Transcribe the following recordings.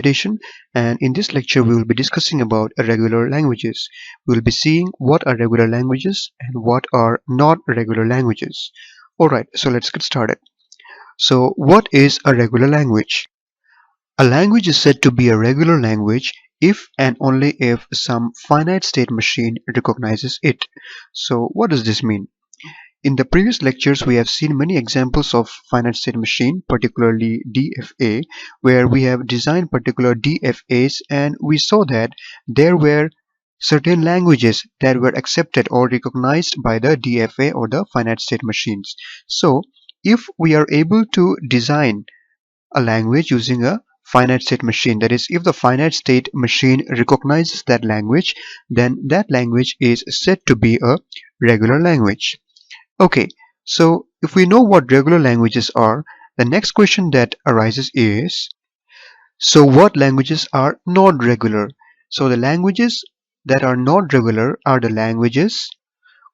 Edition, and in this lecture we will be discussing about irregular languages. We will be seeing what are regular languages and what are not regular languages. Alright, so let's get started. So what is a regular language? A language is said to be a regular language if and only if some finite state machine recognizes it. So what does this mean? In the previous lectures, we have seen many examples of finite state machine, particularly DFA, where we have designed particular DFAs and we saw that there were certain languages that were accepted or recognized by the DFA or the finite state machines. So, if we are able to design a language using a finite state machine, that is, if the finite state machine recognizes that language, then that language is said to be a regular language. Okay, so if we know what regular languages are, the next question that arises is, so what languages are not regular? So the languages that are not regular are the languages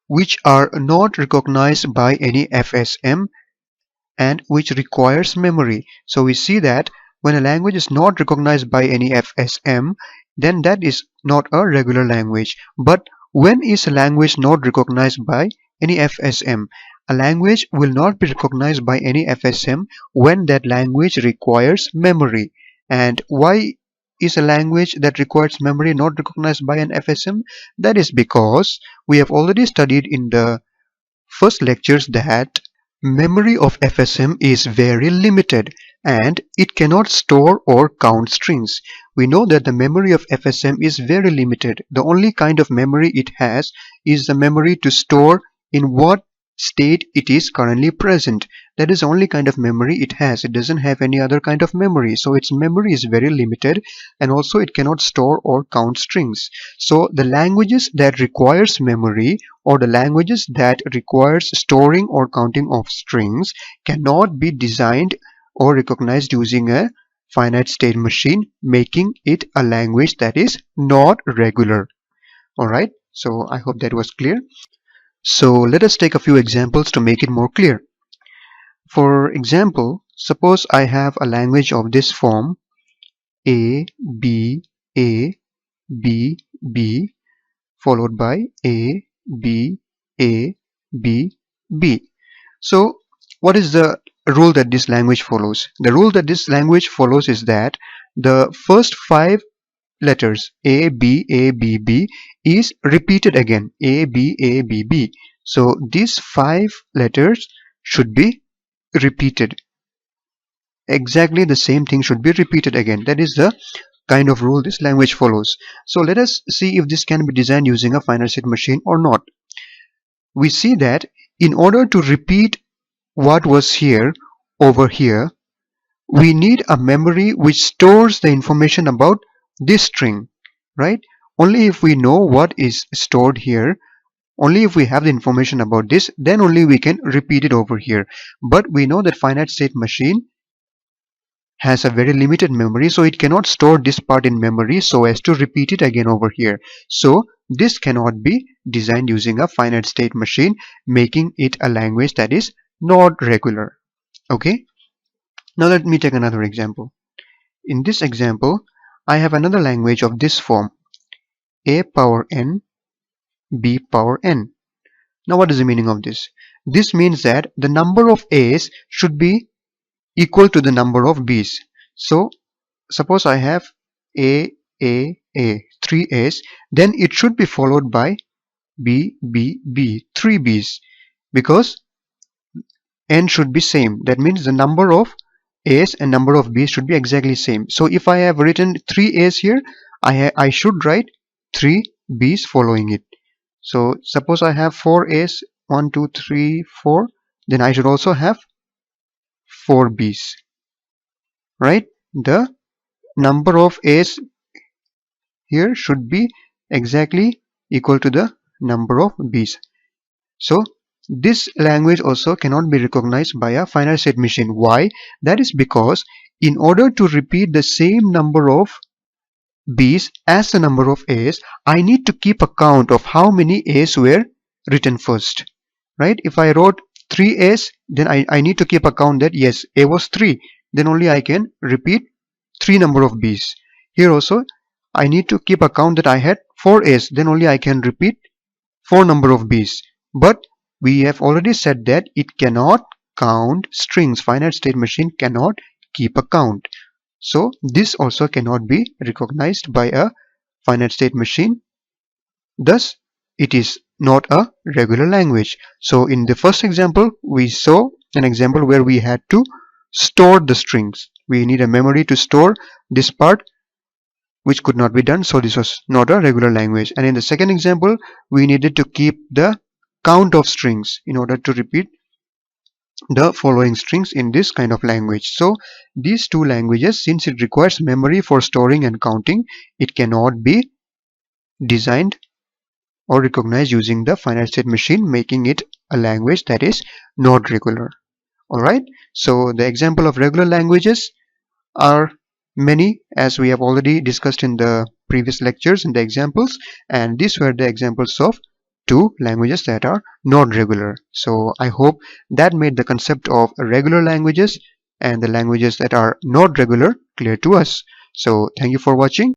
which are not recognized by any FSM and which requires memory. So we see that when a language is not recognized by any FSM, then that is not a regular language. But when is a language not recognized by any FSM? A language will not be recognized by any FSM when that language requires memory. And why is a language that requires memory not recognized by an FSM? That is because we have already studied in the first lectures that memory of FSM is very limited and it cannot store or count strings. We know that the memory of FSM is very limited. The only kind of memory it has is the memory to store in what state it is currently present. That is the only kind of memory it has. It doesn't have any other kind of memory. So its memory is very limited and also it cannot store or count strings. So the languages that requires memory or the languages that requires storing or counting of strings cannot be designed or recognized using a finite state machine, making it a language that is not regular. Alright, so I hope that was clear. So let us take a few examples to make it more clear. For example, suppose I have a language of this form: A, B, B, followed by A, B, B. So what is the rule that this language follows? The rule that this language follows is that the first 5 letters A, B, B is repeated again, A, B, B. So these 5 letters should be repeated. Exactly the same thing should be repeated again. That is the kind of rule this language follows. So let us see if this can be designed using a finite state machine or not. We see that in order to repeat what was here over here, we need a memory which stores the information about this string, right? Only if we know what is stored here, only if we have the information about this, then only we can repeat it over here. But we know that finite state machine has a very limited memory, so it cannot store this part in memory so as to repeat it again over here. So this cannot be designed using a finite state machine, making it a language that is not regular. Okay, now let me take another example. In this example, I have another language of this form: A power n, B power n. Now what is the meaning of this? This means that the number of A's should be equal to the number of B's. So suppose I have A, 3 A's, then it should be followed by B, 3 B's, because n should be same. That means the number of A's and number of B's should be exactly same. So if I have written 3 A's here, I should write 3 B's following it. So suppose I have 4 A's, 1, 2, 3, 4, then I should also have 4 B's, right? The number of A's here should be exactly equal to the number of B's. So this language also cannot be recognized by a finite state machine. Why? That is because in order to repeat the same number of B's as the number of A's, I need to keep a count of how many A's were written first, right? If I wrote 3 A's, then I need to keep a count that yes, A was 3, then only I can repeat 3 number of B's. Here also I need to keep a count that I had 4 A's, then only I can repeat 4 number of B's. But we have already said that it cannot count strings. Finite state machine cannot keep a count. So this also cannot be recognized by a finite state machine. Thus, it is not a regular language. So in the first example, we saw an example where we had to store the strings. We need a memory to store this part, which could not be done. So this was not a regular language. And in the second example, we needed to keep the count of strings in order to repeat the following strings in this kind of language. So these two languages, since it requires memory for storing and counting, it cannot be designed or recognized using the finite state machine, making it a language that is not regular. Alright, so the example of regular languages are many, as we have already discussed in the previous lectures in the examples, and these were the examples of two languages that are not regular. So I hope that made the concept of regular languages and the languages that are not regular clear to us. So thank you for watching.